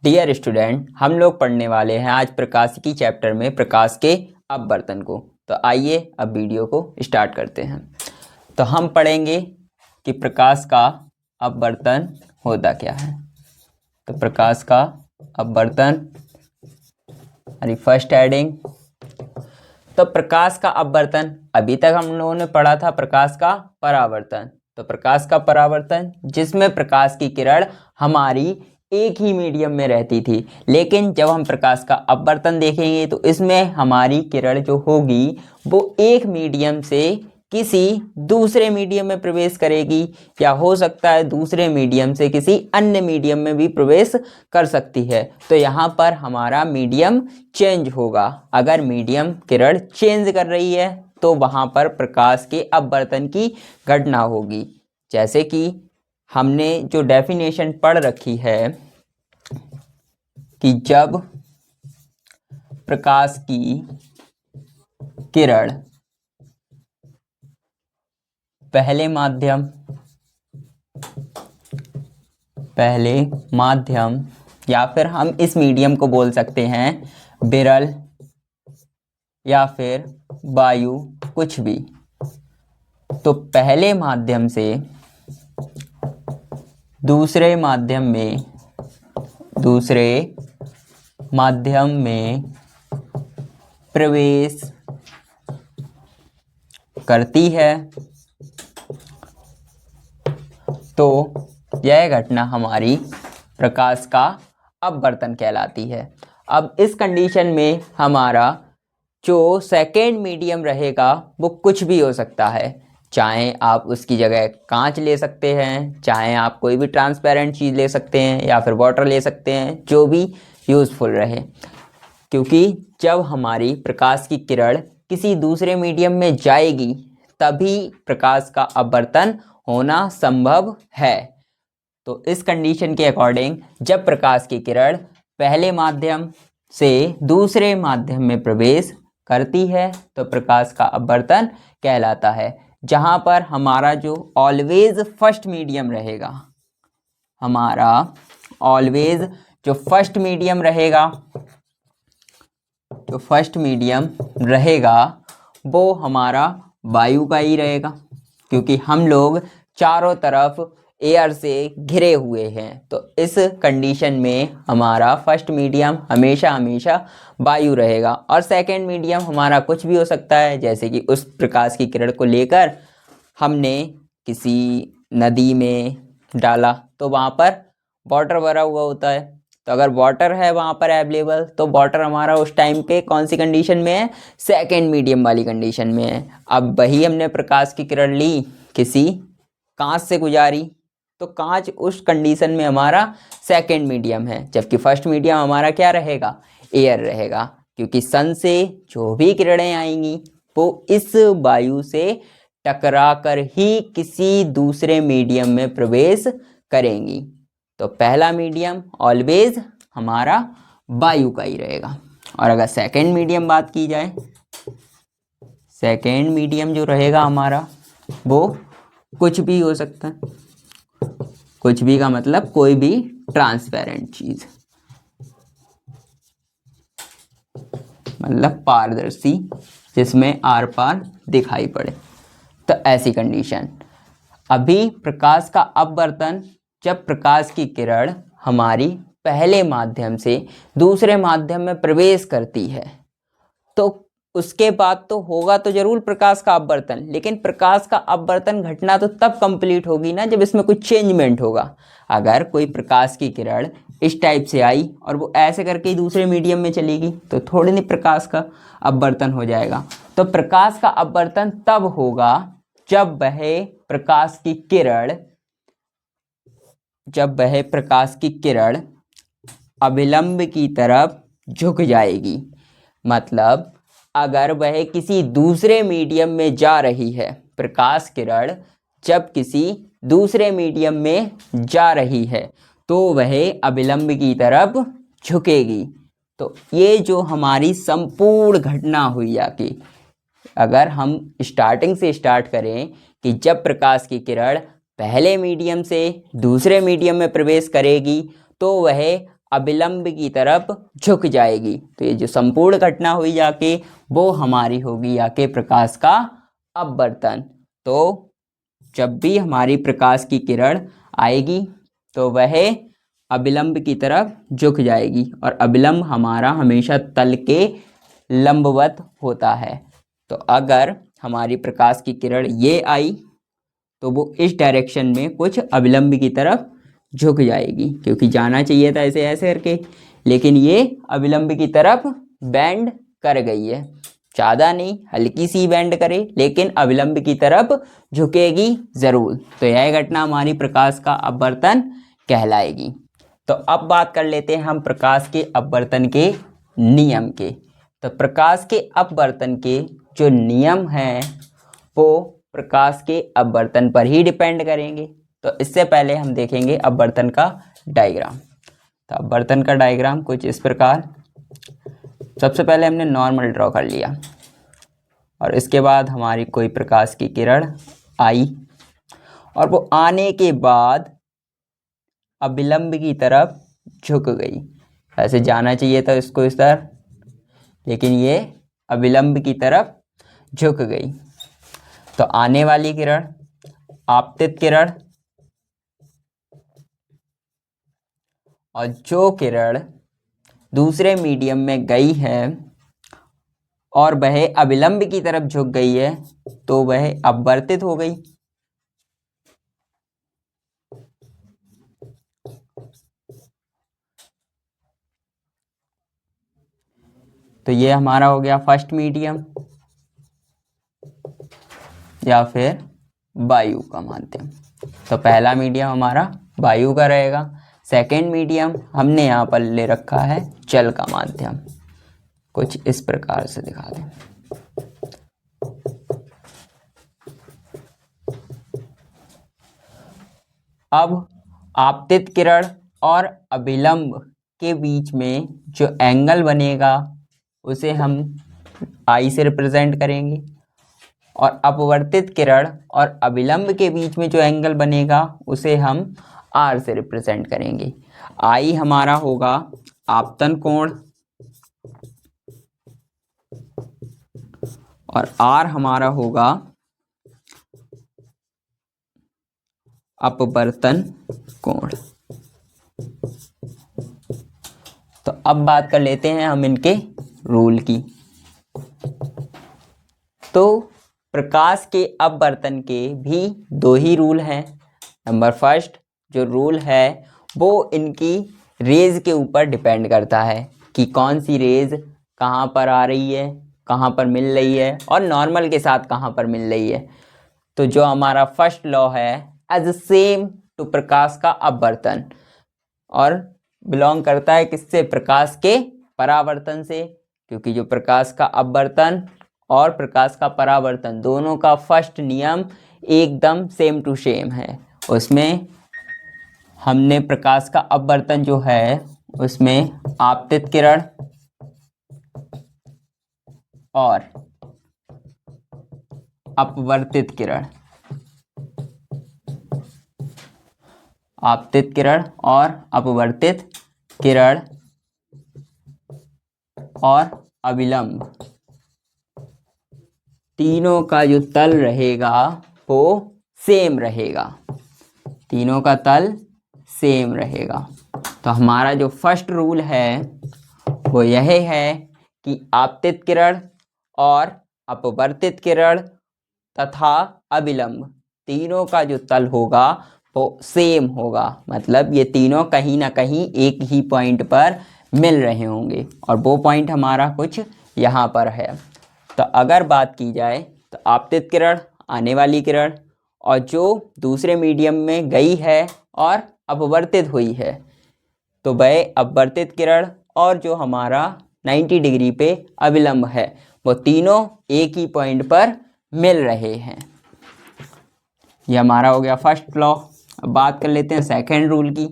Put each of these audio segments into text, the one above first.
Dear student, हम लोग पढ़ने वाले हैं आज प्रकाशिकी चैप्टर में प्रकाश के अपवर्तन को। तो आइए अब वीडियो को स्टार्ट करते हैं। तो हम पढ़ेंगे कि प्रकाश का अपवर्तन होता क्या है। तो प्रकाश का अपवर्तन फर्स्ट हेडिंग। तो प्रकाश का अपवर्तन, अभी तक हम लोगों ने पढ़ा था प्रकाश का परावर्तन। तो प्रकाश का परावर्तन जिसमें प्रकाश की किरण हमारी एक ही मीडियम में रहती थी, लेकिन जब हम प्रकाश का अपवर्तन देखेंगे तो इसमें हमारी किरण जो होगी वो एक मीडियम से किसी दूसरे मीडियम में प्रवेश करेगी, या हो सकता है दूसरे मीडियम से किसी अन्य मीडियम में भी प्रवेश कर सकती है। तो यहाँ पर हमारा मीडियम चेंज होगा। अगर मीडियम किरण चेंज कर रही है तो वहाँ पर प्रकाश के अपवर्तन की घटना होगी। जैसे कि हमने जो डेफिनेशन पढ़ रखी है कि जब प्रकाश की किरण पहले माध्यम या फिर हम इस मीडियम को बोल सकते हैं विरल या फिर वायु, कुछ भी। तो पहले माध्यम से दूसरे माध्यम में प्रवेश करती है तो यह घटना हमारी प्रकाश का अपवर्तन कहलाती है। अब इस कंडीशन में हमारा जो सेकेंड मीडियम रहेगा वो कुछ भी हो सकता है। चाहे आप उसकी जगह कांच ले सकते हैं, चाहे आप कोई भी ट्रांसपेरेंट चीज़ ले सकते हैं, या फिर वाटर ले सकते हैं, जो भी यूज़फुल रहे। क्योंकि जब हमारी प्रकाश की किरण किसी दूसरे मीडियम में जाएगी तभी प्रकाश का अपवर्तन होना संभव है। तो इस कंडीशन के अकॉर्डिंग जब प्रकाश की किरण पहले माध्यम से दूसरे माध्यम में प्रवेश करती है तो प्रकाश का अपवर्तन कहलाता है। जहाँ पर हमारा जो ऑलवेज फर्स्ट मीडियम रहेगा, हमारा ऑलवेज जो फर्स्ट मीडियम रहेगा वो हमारा वायु का ही रहेगा, क्योंकि हम लोग चारों तरफ एयर से घिरे हुए हैं। तो इस कंडीशन में हमारा फर्स्ट मीडियम हमेशा वायु रहेगा। और सेकंड मीडियम हमारा कुछ भी हो सकता है, जैसे कि उस प्रकाश की किरण को लेकर हमने किसी नदी में डाला तो वहाँ पर वाटर भरा हुआ होता है। तो अगर वाटर है वहाँ पर अवेलेबल तो वाटर हमारा उस टाइम पे कौन सी कंडीशन में है? सेकंड मीडियम वाली कंडीशन में है। अब वही हमने प्रकाश की किरण ली, किसी कांच से गुजारी, तो कांच उस कंडीशन में हमारा सेकंड मीडियम है, जबकि फर्स्ट मीडियम हमारा क्या रहेगा? एयर रहेगा। क्योंकि सन से जो भी किरणें आएंगी वो इस वायु से टकरा कर ही किसी दूसरे मीडियम में प्रवेश करेंगी। तो पहला मीडियम ऑलवेज हमारा वायु का ही रहेगा। और अगर सेकंड मीडियम बात की जाए, सेकंड मीडियम जो रहेगा हमारा वो कुछ भी हो सकता है। कुछ भी का मतलब कोई भी ट्रांसपेरेंट चीज, मतलब पारदर्शी, जिसमें आर पार दिखाई पड़े। तो ऐसी कंडीशन। अभी प्रकाश का अपवर्तन, जब प्रकाश की किरण हमारी पहले माध्यम से दूसरे माध्यम में प्रवेश करती है तो उसके बाद तो होगा तो जरूर प्रकाश का अपवर्तन, लेकिन प्रकाश का अपवर्तन घटना तो तब कंप्लीट होगी ना जब इसमें कुछ चेंजमेंट होगा। अगर कोई प्रकाश की किरण इस टाइप से आई और वो ऐसे करके ही दूसरे मीडियम में चलेगी तो थोड़ी नहीं प्रकाश का अपवर्तन हो जाएगा। तो प्रकाश का अपवर्तन तब होगा जब वह प्रकाश की किरण अभिलंब की तरफ झुक जाएगी। मतलब अगर वह किसी दूसरे मीडियम में जा रही है, प्रकाश किरण जब किसी दूसरे मीडियम में जा रही है तो वह अभिलंब की तरफ झुकेगी। तो ये जो हमारी संपूर्ण घटना हुई आके, अगर हम स्टार्टिंग से स्टार्ट करें कि जब प्रकाश की किरण पहले मीडियम से दूसरे मीडियम में प्रवेश करेगी तो वह अभिलंब की तरफ झुक जाएगी। तो ये जो संपूर्ण घटना हुई जाके वो हमारी होगी आके प्रकाश का अपवर्तन। तो जब भी हमारी प्रकाश की किरण आएगी तो वह अभिलंब की तरफ झुक जाएगी और अभिलंब हमारा हमेशा तल के लंबवत होता है। तो अगर हमारी प्रकाश की किरण ये आई तो वो इस डायरेक्शन में कुछ अभिलंब की तरफ झुक जाएगी, क्योंकि जाना चाहिए था ऐसे ऐसे करके, लेकिन ये अभिलंब की तरफ बेंड कर गई है। ज़्यादा नहीं, हल्की सी बेंड करे, लेकिन अभिलंब की तरफ झुकेगी ज़रूर। तो यह घटना हमारी प्रकाश का अपवर्तन कहलाएगी। तो अब बात कर लेते हैं हम प्रकाश के अपवर्तन के नियम के। तो प्रकाश के अपवर्तन के जो नियम हैं वो प्रकाश के अपवर्तन पर ही डिपेंड करेंगे। तो इससे पहले हम देखेंगे अपवर्तन का डायग्राम। तो अपवर्तन का डायग्राम कुछ इस प्रकार, सबसे पहले हमने नॉर्मल ड्रॉ कर लिया और इसके बाद हमारी कोई प्रकाश की किरण आई और वो आने के बाद अभिलंब की तरफ झुक गई। ऐसे जाना चाहिए था इसको इस तरह, लेकिन ये अभिलंब की तरफ झुक गई। तो आने वाली किरण आपतित किरण, और जो किरण दूसरे मीडियम में गई है और वह अभिलंब की तरफ झुक गई है तो वह अपवर्तित हो गई। तो ये हमारा हो गया फर्स्ट मीडियम या फिर वायु का माध्यम। तो पहला मीडियम हमारा वायु का रहेगा। सेकेंड मीडियम हमने यहाँ पर ले रखा है जल का माध्यम। कुछ इस प्रकार से दिखा दें। अब आपतित किरण और अभिलंब के बीच में जो एंगल बनेगा उसे हम आई से रिप्रेजेंट करेंगे, और अपवर्तित किरण और अभिलंब के बीच में जो एंगल बनेगा उसे हम आर से रिप्रेजेंट करेंगे। आई हमारा होगा आपतन कोण और आर हमारा होगा अपवर्तन कोण। तो अब बात कर लेते हैं हम इनके रूल की। तो प्रकाश के अपवर्तन के भी दो ही रूल हैं। नंबर फर्स्ट जो रूल है वो इनकी रेज के ऊपर डिपेंड करता है कि कौन सी रेज कहाँ पर आ रही है, कहाँ पर मिल रही है और नॉर्मल के साथ कहाँ पर मिल रही है। तो जो हमारा फर्स्ट लॉ है एज सेम टू प्रकाश का अपवर्तन, और बिलोंग करता है किससे, प्रकाश के परावर्तन से, क्योंकि जो प्रकाश का अपवर्तन और प्रकाश का परावर्तन दोनों का फर्स्ट नियम एकदम सेम टू सेम है। उसमें हमने प्रकाश का अपवर्तन जो है उसमें आपतित किरण और अपवर्तित किरण, आपतित किरण और अपवर्तित किरण और अभिलंब, तीनों का जो तल रहेगा वो सेम रहेगा। तीनों का तल सेम रहेगा। तो हमारा जो फर्स्ट रूल है वो यह है कि आपतित किरण और अपवर्तित किरण तथा अभिलंब तीनों का जो तल होगा वो सेम होगा। मतलब ये तीनों कहीं ना कहीं एक ही पॉइंट पर मिल रहे होंगे, और वो पॉइंट हमारा कुछ यहाँ पर है। तो अगर बात की जाए तो आपतित किरण आने वाली किरण और जो दूसरे मीडियम में गई है और अपवर्तित हुई है, तो वह अपवर्तित किरण और जो हमारा 90 डिग्री पे अभिलंब है वो तीनों एक ही पॉइंट पर मिल रहे हैं। ये हमारा हो गया फर्स्ट लॉ। अब बात कर लेते हैं सेकेंड रूल की।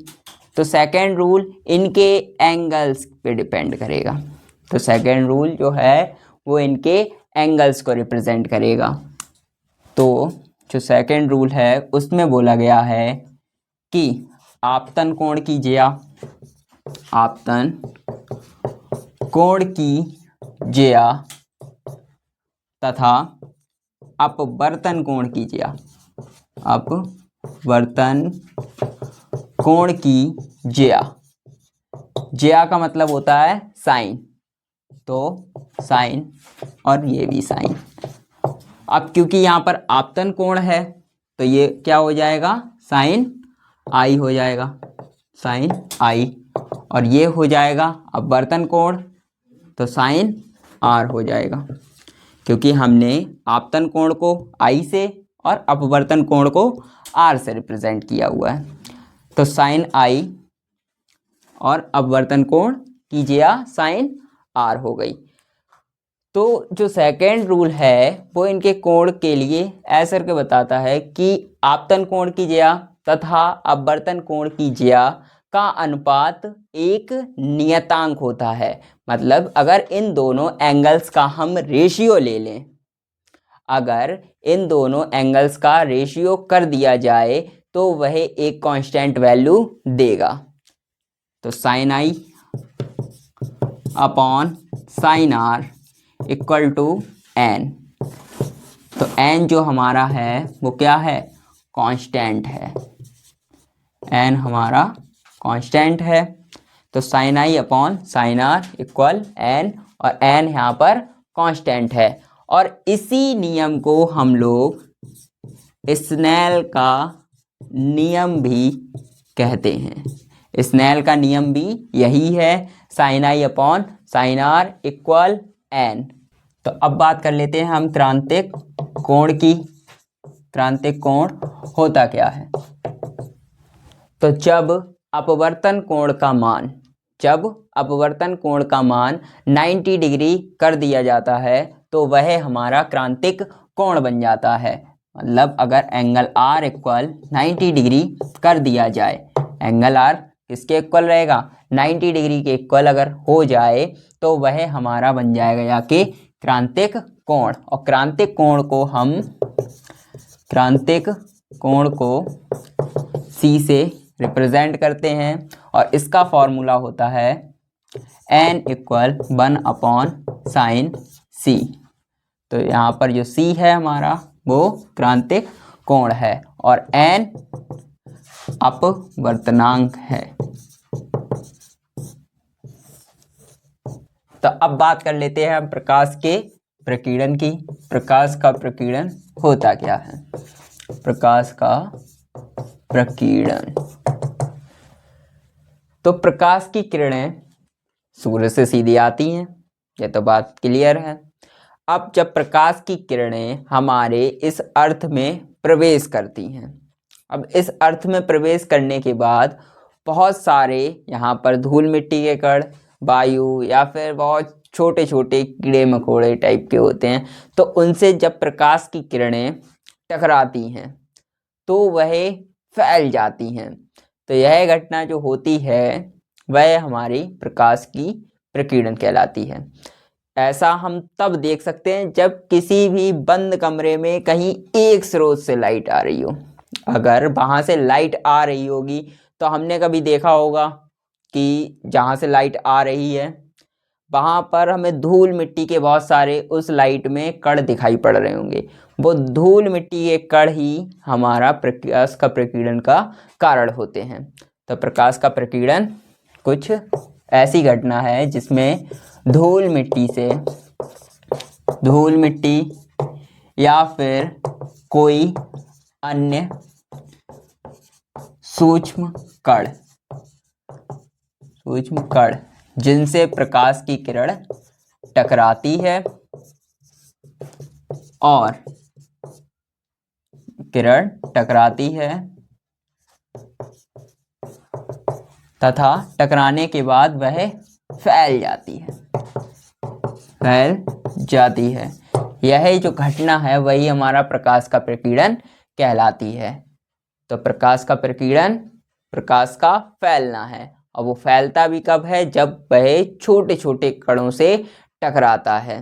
तो सेकेंड रूल इनके एंगल्स पे डिपेंड करेगा। तो सेकेंड रूल जो है वो इनके एंगल्स को रिप्रेजेंट करेगा। तो जो सेकेंड रूल है उसमें बोला गया है कि आपतन कोण की ज्या, आपतन कोण की ज्या तथा अपवर्तन कोण की ज्या। अपवर्तन कोण की ज्या, ज्या का मतलब होता है साइन, तो साइन और ये भी साइन। अब क्योंकि यहाँ पर आपतन कोण है तो ये क्या हो जाएगा, साइन आई हो जाएगा, साइन आई। और ये हो जाएगा अपवर्तन कोण, तो साइन आर हो जाएगा, क्योंकि हमने आपतन कोण को आई से और अपवर्तन कोण को आर से रिप्रेजेंट किया हुआ है। तो साइन आई और अपवर्तन कोण की ज्या साइन आर हो गई। तो जो सेकेंड रूल है वो इनके कोण के लिए ऐसा करके बताता है कि आपतन कोण की ज्या तथा अपवर्तन कोण की ज्या का अनुपात एक नियतांक होता है। मतलब अगर इन दोनों एंगल्स का हम रेशियो ले लें, अगर इन दोनों एंगल्स का रेशियो कर दिया जाए तो वह एक कांस्टेंट वैल्यू देगा। तो sine i upon sine r equal to n. तो एन जो हमारा है वो क्या है, कांस्टेंट है, एन हमारा कांस्टेंट है। तो sine i upon sine r equal n, और एन यहाँ पर कांस्टेंट है। और इसी नियम को हम लोग स्नेल का नियम भी कहते हैं। स्नेल का नियम भी यही है, sine i upon sine r equal n. तो अब बात कर लेते हैं हम क्रांतिक कोण की। क्रांतिक कोण होता क्या है। तो जब अपवर्तन कोण का मान 90 डिग्री कर दिया जाता है तो वह हमारा क्रांतिक कोण बन जाता है। मतलब अगर एंगल आर इक्वल 90 डिग्री कर दिया जाए, एंगल आर किसके इक्वल रहेगा, 90 डिग्री के इक्वल अगर हो जाए तो वह हमारा बन जाएगा याके क्रांतिक कोण। और क्रांतिक कोण को C से रिप्रेजेंट करते हैं, और इसका फॉर्मूला होता है n equal 1 upon sine C। तो यहाँ पर जो C है हमारा वो क्रांतिक कोण है, और n अपवर्तनांक है। तो अब बात कर लेते हैं हम प्रकाश के प्रकीर्णन की। प्रकाश का प्रकीर्णन होता क्या है। प्रकाश का प्रकीर्णन, तो प्रकाश की किरणें सूर्य से सीधी आती हैं, ये तो बात क्लियर है। अब जब प्रकाश की किरणें हमारे इस अर्थ में प्रवेश करती हैं, अब इस अर्थ में प्रवेश करने के बाद बहुत सारे यहाँ पर धूल मिट्टी के कण, वायु या फिर बहुत छोटे छोटे कीड़े मकोड़े टाइप के होते हैं, तो उनसे जब प्रकाश की किरणें टकराती हैं तो वह फैल जाती हैं। तो यह घटना जो होती है वह हमारी प्रकाश की प्रकीर्णन कहलाती है। ऐसा हम तब देख सकते हैं जब किसी भी बंद कमरे में कहीं एक स्रोत से लाइट आ रही हो। अगर वहाँ से लाइट आ रही होगी तो हमने कभी देखा होगा कि जहाँ से लाइट आ रही है वहाँ पर हमें धूल मिट्टी के बहुत सारे उस लाइट में कण दिखाई पड़ रहे होंगे। वो धूल मिट्टी के कण ही हमारा प्रकाश का प्रकीर्णन का कारण होते हैं। तो प्रकाश का प्रकीर्णन कुछ ऐसी घटना है जिसमें धूल मिट्टी या फिर कोई अन्य सूक्ष्म कण जिनसे प्रकाश की किरण टकराती है और तथा टकराने के बाद वह फैल जाती है। यह जो घटना है वही हमारा प्रकाश का प्रकीर्णन कहलाती है। तो प्रकाश का प्रकीर्णन प्रकाश का फैलना है, और वो फैलता भी कब है, जब वह छोटे छोटे कणों से टकराता है।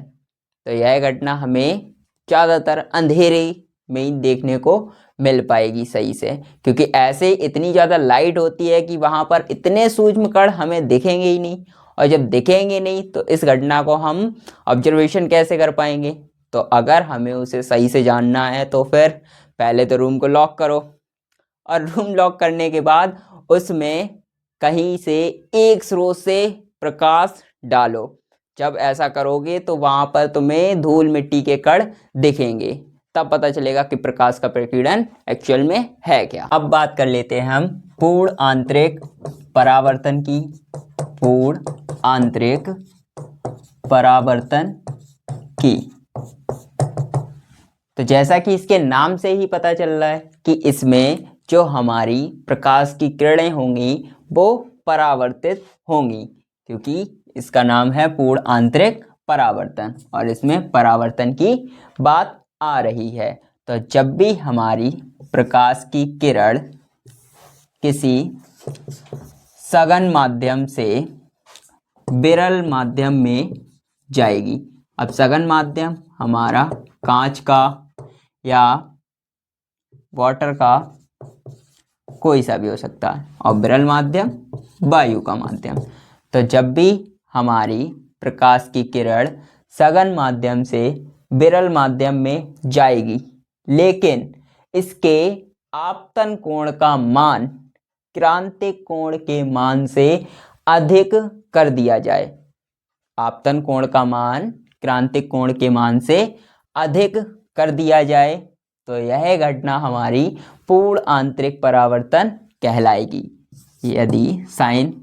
तो यह घटना हमें ज़्यादातर अंधेरे में ही देखने को मिल पाएगी सही से, क्योंकि ऐसे इतनी ज़्यादा लाइट होती है कि वहाँ पर इतने सूक्ष्म कण हमें दिखेंगे ही नहीं, और जब दिखेंगे नहीं तो इस घटना को हम ऑब्जर्वेशन कैसे कर पाएंगे। तो अगर हमें उसे सही से जानना है तो फिर पहले तो रूम को लॉक करो, और रूम लॉक करने के बाद उसमें कहीं से एक स्रोत से प्रकाश डालो। जब ऐसा करोगे तो वहाँ पर तुम्हें धूल मिट्टी के कण दिखेंगे, तब पता चलेगा कि प्रकाश का प्रकीर्णन एक्चुअल में है क्या। अब बात कर लेते हैं हम पूर्ण आंतरिक परावर्तन की। पूर्ण आंतरिक परावर्तन की, तो जैसा कि इसके नाम से ही पता चल रहा है कि इसमें जो हमारी प्रकाश की किरणें होंगी वो परावर्तित होंगी, क्योंकि इसका नाम है पूर्ण आंतरिक परावर्तन और इसमें परावर्तन की बात आ रही है। तो जब भी हमारी प्रकाश की किरण किसी सघन माध्यम से विरल माध्यम में जाएगी, अब सघन माध्यम हमारा कांच का या वाटर का कोई सा भी हो सकता है, और विरल माध्यम वायु का माध्यम। तो जब भी हमारी प्रकाश की किरण सघन माध्यम से विरल माध्यम में जाएगी, लेकिन इसके आपतन कोण का मान क्रांतिक कोण के मान से अधिक कर दिया जाए, आपतन कोण का मान क्रांतिक कोण के मान से अधिक कर दिया जाए, तो यह घटना हमारी पूर्ण आंतरिक परावर्तन कहलाएगी। यदि साइन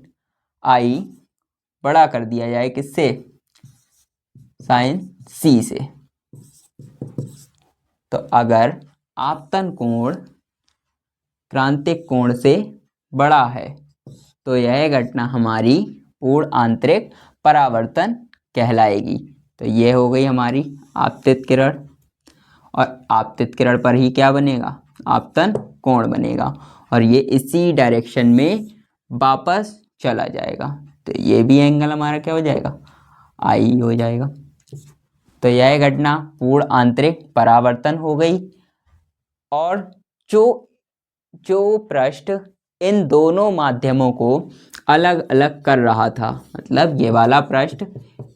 आई बड़ा कर दिया जाए किससे, साइन सी से, तो अगर आपतन कोण क्रांतिक कोण से बड़ा है तो यह घटना हमारी पूर्ण आंतरिक परावर्तन कहलाएगी। तो ये हो गई हमारी आपतित किरण, और आपतित किरण पर ही क्या बनेगा, आपतन कोण बनेगा, और ये इसी डायरेक्शन में वापस चला जाएगा। तो ये भी एंगल हमारा क्या हो जाएगा, आई हो जाएगा। तो यह घटना पूर्ण आंतरिक परावर्तन हो गई। और जो पृष्ठ इन दोनों माध्यमों को अलग अलग कर रहा था, मतलब ये वाला पृष्ठ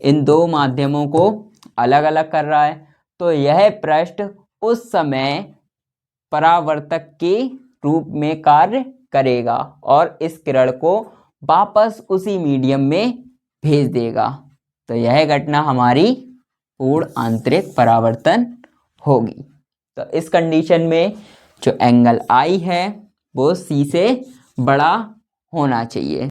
इन दो माध्यमों को अलग अलग कर रहा है, तो यह पृष्ठ उस समय परावर्तक के रूप में कार्य करेगा और इस किरण को वापस उसी मीडियम में भेज देगा। तो यह घटना हमारी पूर्ण आंतरिक परावर्तन होगी। तो इस कंडीशन में जो एंगल आई है वो सी से बड़ा होना चाहिए।